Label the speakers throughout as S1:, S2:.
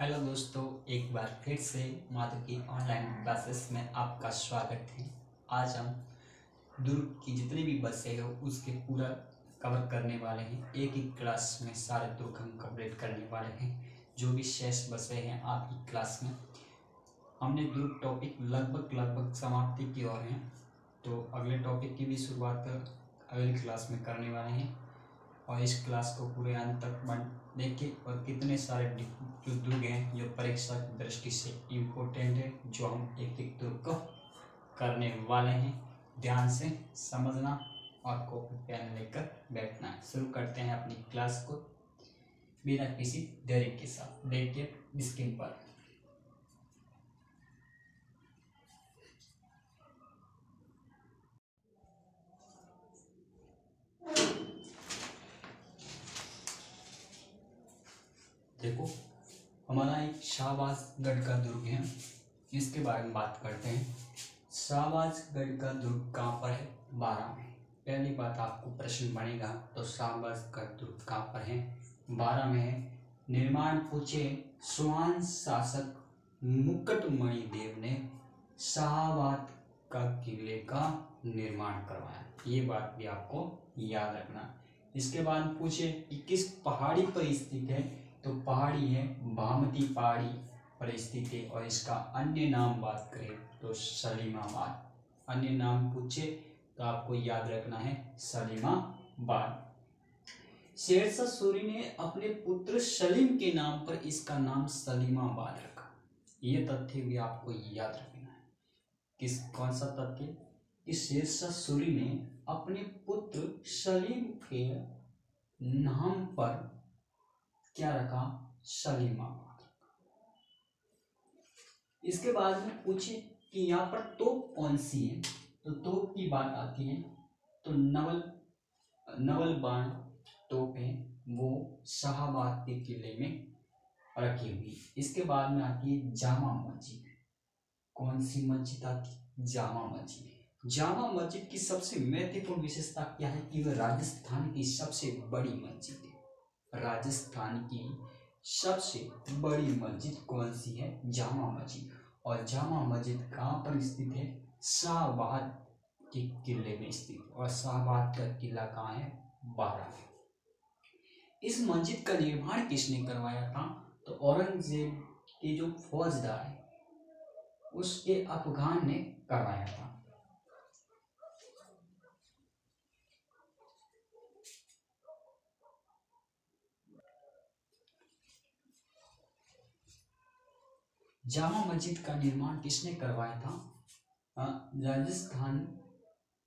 S1: Hello दोस्तों, एक बार फिर से माधव की ऑनलाइन क्लासेस में आपका स्वागत है। आज हम दुर्ग की जितनी भी बसें हैं उसके पूरा कवर करने वाले हैं। एक ही क्लास में सारे दुर्ग हम कंप्लीट करने वाले हैं। जो भी शेष बसें हैं आपकी क्लास में, हमने दुर्ग टॉपिक लगभग समाप्ति की ओर हैं, तो अगले टॉपिक की भी शुरुआत अगली क्लास में करने वाले हैं। और इस क्लास को पूरे अंत तक देखिए और कितने सारे जो दुर्ग हैं जो परीक्षा की दृष्टि से इम्पोर्टेंट है, जो हम एक एक दुर्ग को करने वाले हैं। ध्यान से समझना और कॉपी पेन लेकर बैठना है। शुरू करते हैं अपनी क्लास को बिना किसी देरी के साथ। देखिए स्क्रीन पर देखो, हमारा एक शाहबाजगढ़ का दुर्ग है, इसके बारे में बात करते हैं। शाहबाजगढ़ का दुर्ग कहाँ पर है? बारां में। पहली बात आपको प्रश्न बनेगा तो शाहबाजगढ़ दुर्ग कहाँ पर है? बारां में है। निर्माण पूछे स्वान शासक मुकुटमणि देव ने शाहबाद का किले का निर्माण करवाया। ये बात भी आपको याद रखना। इसके बाद पूछे कि किस पहाड़ी पर स्थित है, तो पहाड़ी है भामती पहाड़ी पर स्थित है। और इसका अन्य नाम बात करें तो सलीमाबाद। अन्य नाम पूछे तो आपको याद रखना है सलीमाबाद। शेरशाह सूरी ने अपने पुत्र सलीम के नाम पर इसका नाम सलीमाबाद रखा। यह तथ्य भी आपको याद रखना है। कौन सा तथ्य? कि शेरशाह सूरी ने अपने पुत्र सलीम के नाम पर क्या रखा? सलीमाबाद। इसके बाद में पूछे कि यहाँ पर तोप कौन सी है, तो तोप की बात आती है तो नवल बाण तोप है, वो शाहबाद के किले में रखी हुई। इसके बाद में आती है जामा मस्जिद। कौन सी मस्जिद आती? जामा मस्जिद। जामा मस्जिद की सबसे महत्वपूर्ण विशेषता क्या है कि वह राजस्थान की सबसे बड़ी मस्जिद है। राजस्थान की सबसे बड़ी मस्जिद कौन सी है? जामा मस्जिद। और जामा मस्जिद कहाँ पर स्थित है? शाहबाद के किले में स्थित। और शाहबाद का किला कहाँ है? बारां में। इस मस्जिद का निर्माण किसने करवाया था? तो औरंगजेब के जो फौजदार है उसके अफगान ने करवाया था। जामा मस्जिद का निर्माण किसने करवाया था? राजस्थान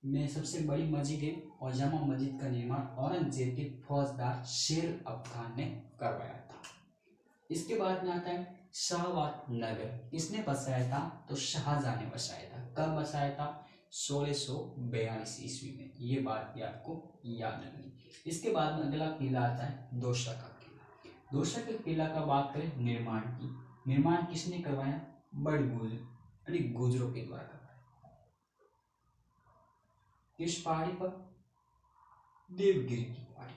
S1: में सबसे बड़ी मस्जिद है और जामा मस्जिद का निर्माण औरंगजेब के फौजदार शेर अफगान ने करवाया था। इसके बाद में आता है शाहबाद नगर। किसने बसाया था? तो शाहजहां ने बसाया था। कब बसाया था? 1642 ईस्वी में। ये बात भी आपको याद रखनी। इसके बाद में अगला किला आता है दोसा का किला। दोसा के किला का बात करें निर्माण की, निर्माण किसने करवाया? बड़े गुजरों के द्वारा करवाया। किस पहाड़ी पर? देवगिरी की पहाड़ी।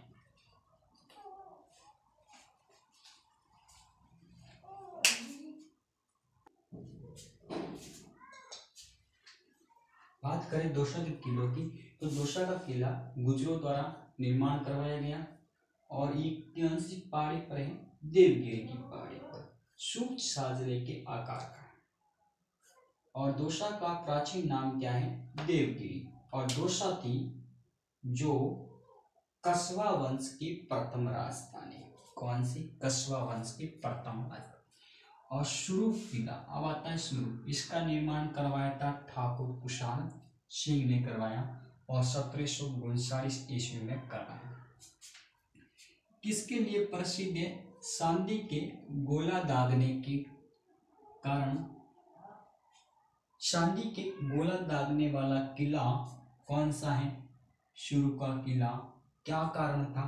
S1: बात करें दोसा के किलों की, तो दोसा का किला गुजरों द्वारा निर्माण करवाया गया और ये कौन सी पहाड़ी पर है? देवगिरी की पहाड़ी पर। सूक्ष्म साजरे के आकार का है। और दोसा का प्राचीन नाम क्या है? देवगिरी। और दोसा थी जो कस्वा वंश की प्रथम राजधानी। कौन सी? कस्वा वंश की प्रथम राजधानी। और शुरू किला, अब आता है शुरू। इसका निर्माण करवाया था ठाकुर कुशाल सिंह ने करवाया और 1739 ईस्वी में करवाया। किसके लिए प्रसिद्ध है? चांदी के गोला दागने के कारण। चांदी के गोला दागने वाला किला कौन सा है? शुरू का किला। क्या कारण था?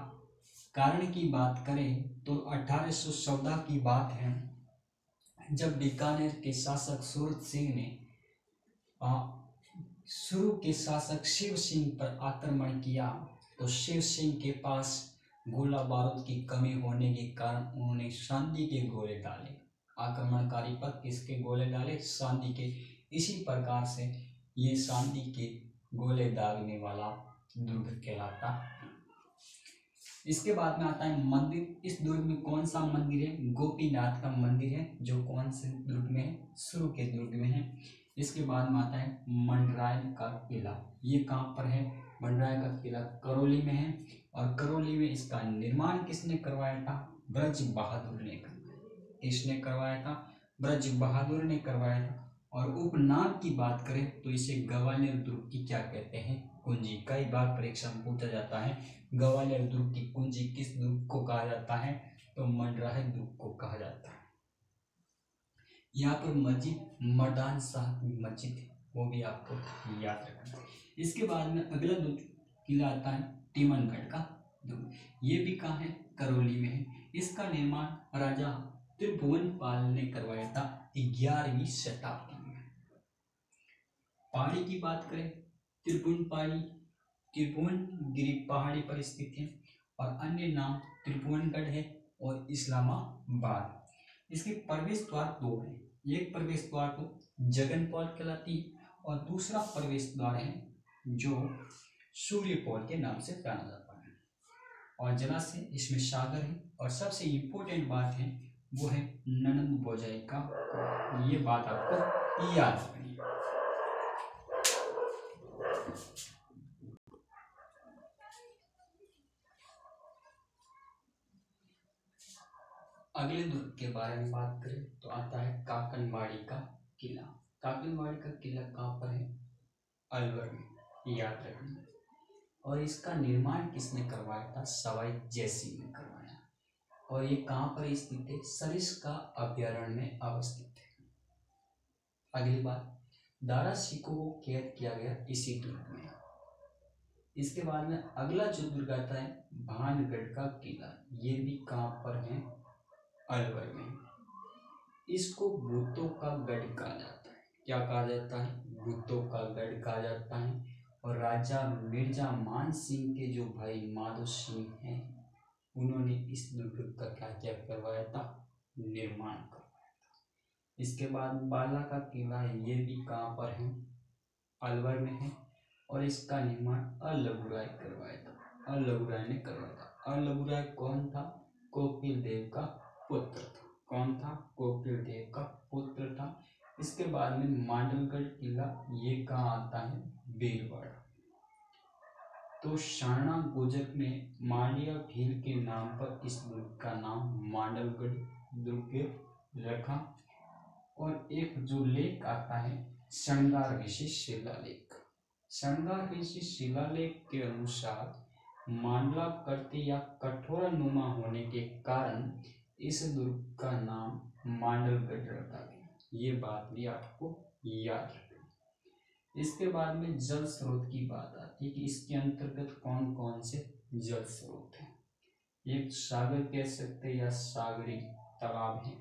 S1: कारण की बात करें तो 1814 की बात है, जब बीकानेर के शासक सूरत सिंह ने शुरू के शासक शिव सिंह पर आक्रमण किया, तो शिव सिंह के पास गोला बारूद की कमी होने के कारण उन्होंने चांदी के गोले डाले आक्रमणकारी पर किसके गोले डाले? सांधी के। इसी प्रकार से ये सांधी के गोले दागने वाला दुर्ग कहलाता है। इसके बाद में आता है मंदिर। इस दुर्ग में कौन सा मंदिर है? गोपीनाथ का मंदिर है, जो कौन से दुर्ग में है? शुरू के दुर्ग में है। इसके बाद में आता है मंडराय का किला। ये कहाँ पर है? मंडराय का किला करौली में है। और करौली में इसका निर्माण किसने करवाया था? ब्रज बहादुर ने करवाया। किसने करवाया था? ब्रज बहादुर ने करवाया था। और उपनाम की बात करें तो इसे ग्वालियर दुर्ग की क्या कहते हैं? कुंजी। कई बार परीक्षा में पूछा जाता है ग्वालियर दुर्ग की कुंजी किस दुर्ग को कहा जाता है? तो मंडराय दुर्ग को कहा जाता है। यहाँ पर मस्जिद मर्दान साहब की मस्जिद है, वो भी आपको याद रखना है। इसके बाद में अगला दुर्ग किला आता है टीमनगढ़ का दुर्ग। ये भी कहाँ है? करौली में है। इसका निर्माण राजा त्रिभुवनपाल ने करवाया था 11वीं शताब्दी में। पहाड़ी की बात करें, त्रिभुवनगिरी पहाड़ी पर स्थित है और अन्य नाम त्रिभुवनगढ़ है और इस्लामाबाद। इसके प्रवेश द्वार दो हैं। एक प्रवेश द्वार तो जगनपौल कहलाती है और दूसरा प्रवेश द्वार है जो सूर्यपौल के नाम से जाना जाता है। और जलाशय इसमें सागर है। और सबसे इम्पोर्टेंट बात है वो है ननंद बोजाई का। ये बात आपको याद रखनी है। अगले दुर्ग के बारे में बात करें तो आता है काकनवाड़ी का किला। काकनवाड़ी का किला कहाँ पर है? अलवर में, याद रखना। और इसका निर्माण किसने करवाया था? सवाई जयसिंह ने करवाया। और ये कहाँ पर स्थित है? सरिस्का अभ्यारण्य में अवस्थित है। अगली बात, दारा सिकों को कैद किया गया इसी दुर्ग में। इसके बाद में अगला जो दुर्ग आता है भानगढ़ का किला। ये भी कहाँ पर है? अलवर में। इसको भूतों का गढ़ कहा जाता है। क्या कहा जाता है? भूतों का गढ़ कहा जाता है। और राजा मिर्जा मान सिंह के जो भाई माधो सिंह हैं, उन्होंने इस दुर्ग का क्या क्या करवाया था? निर्माण करवाया था। इसके बाद बाला का किला है। ये भी कहाँ पर है? अलवर में है। और इसका निर्माण अलगुराय करवाया था। अलगुराय ने करवाया था। अलगुराय कौन था? कोकिल देव का पुत्र था। कौन था? कोकिल देव का पुत्र था। इसके बाद में मांडलगढ़ किला। ये कहाँ आता है? भीलवाड़ा। तो शाणा गुजर ने मांडिया भील के नाम पर इस दुर्ग का नाम मांडलगढ़ दुर्ग रखा। और एक जो लेख आता है श्रृंगार ऋषि शिलालेख। श्रृंगार ऋषि शिलालेख के अनुसार मांडला करते या कठोर नुमा होने के कारण इस दुर्ग का नाम मांडलगढ़ रखा गया। ये बात भी आपको याद रखना। इसके बाद में जल स्रोत की बात आती है कि इसके अंतर्गत कौन कौन से जल स्रोत हैं। एक सागर कह सकते या सागरी तालाब है।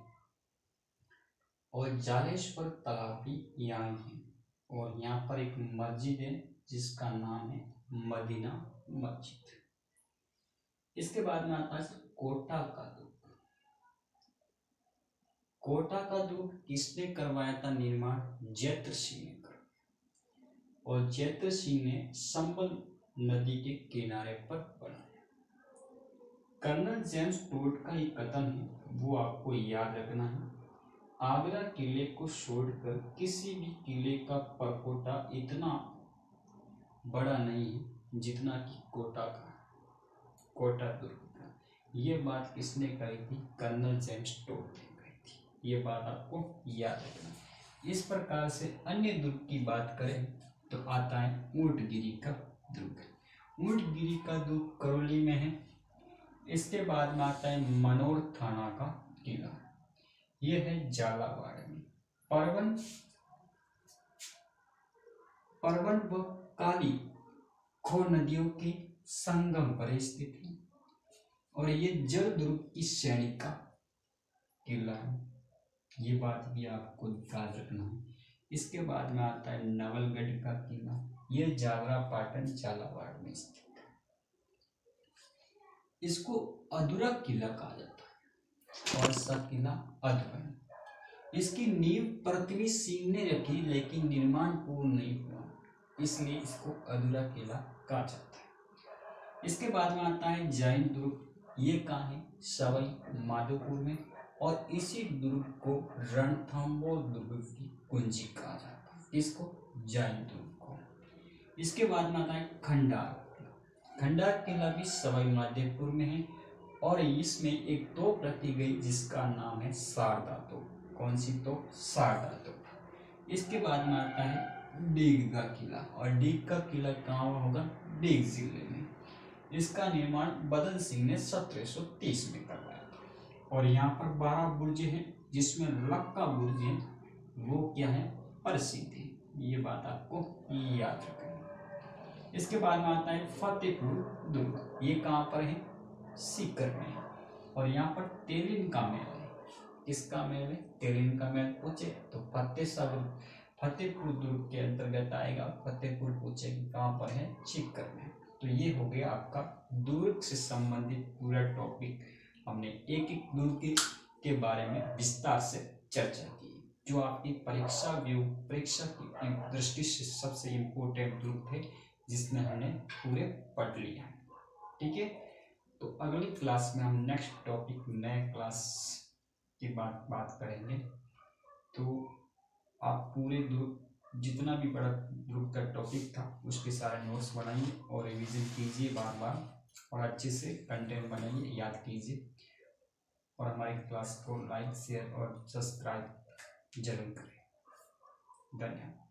S1: और जालेश्वर तालाब भी यहाँ है। और यहाँ पर एक मस्जिद है जिसका नाम है मदीना मस्जिद। इसके बाद में आता है कोटा का दुर्ग। कोटा का दुर्ग किसने करवाया था निर्माण? जैत्र सिंह ने करवाया। और जैत्र सिंह ने संबल नदी के किनारे पर बनाया। कर्नल जेम्स टोड का एक कथन है, वो आपको याद रखना है। आगरा किले को छोड़कर किसी भी किले का परकोटा इतना बड़ा नहीं है जितना कि कोटा दुर्ग का। ये बात किसने कही थी? कर्नल जेम्स टोड ने कही थी। ये बात आपको याद रखना। इस प्रकार से अन्य दुर्ग की बात करें तो आता है ऊंटगिरी का दुर्ग। ऊंटगिरी का दुर्ग करौली में है। इसके बाद में आता है मनोर थाना का किला। यह है झालावाड़ में। परवन व काली खो नदियों के संगम पर स्थित है। और ये जल दुर्ग की श्रेणी का किला है। ये बात भी आपको याद रखना है। इसके बाद में आता है नवलगढ़ का किला। ये जावरा पाटन झालावाड़ में स्थित है। इसको अधूरा किला कहा जाता है। और सा किला अधवन। इसकी नींव पृथ्वी सिंह ने रखी लेकिन निर्माण पूर्ण नहीं हुआ, इसलिए इसको अधूरा किला कहा जाता है। इसके बाद में आता है जैन दुर्ग। ये कहाँ है? सवाई माधोपुर में, और इसी दुर्ग को रणथंबोर दुर्ग की कुंजी कहा जाता है। इसको जैन दुर्ग को। इसके बाद में आता है खंडार। खंडार किला भी सवाई माधोपुर में है, और इसमें एक तोप रखी गई जिसका नाम है शारदा तोप। कौन सी तोप? शारदा तोप। इसके बाद में आता है डीग का किला, और डीग का किला कहाँ होगा? डीग जिले में। इसका निर्माण बदन सिंह ने 1730 में करवाया था, और यहाँ पर 12 बुर्ज हैं, जिसमें लक्का बुर्ज है वो क्या है? प्रसिद्ध है। ये बात आपको याद रखनी। इसके बाद में आता है फतेहपुर दुर्ग। ये कहाँ पर है? सीकर में, और यहाँ पर तेलिन का महल है। किसका महल है? तेलिन का महल। पूछे तो फतेहपुर दुर्ग के अंतर्गत आएगा। फतेहपुर पूछे कहाँ पर है? सीकर में। तो ये हो गया आपका दुर्ग से संबंधित पूरा टॉपिक। हमने एक एक दुर्ग के बारे में विस्तार से चर्चा की, जो आपकी परीक्षा की दृष्टि से सबसे इम्पोर्टेंट दुर्ग थे, जिसमें हमने पूरे पढ़ लिया। ठीक है, तो अगली क्लास में हम नेक्स्ट टॉपिक नए क्लास की बात करेंगे। तो आप पूरे दुर्ग, जितना भी बड़ा ग्रुप का टॉपिक था, उसके सारे नोट्स बनाइए और रिवीजन कीजिए बार बार, और अच्छे से कंटेंट बनाइए, याद कीजिए, और हमारी क्लास को लाइक, शेयर और सब्सक्राइब जरूर करें। धन्यवाद।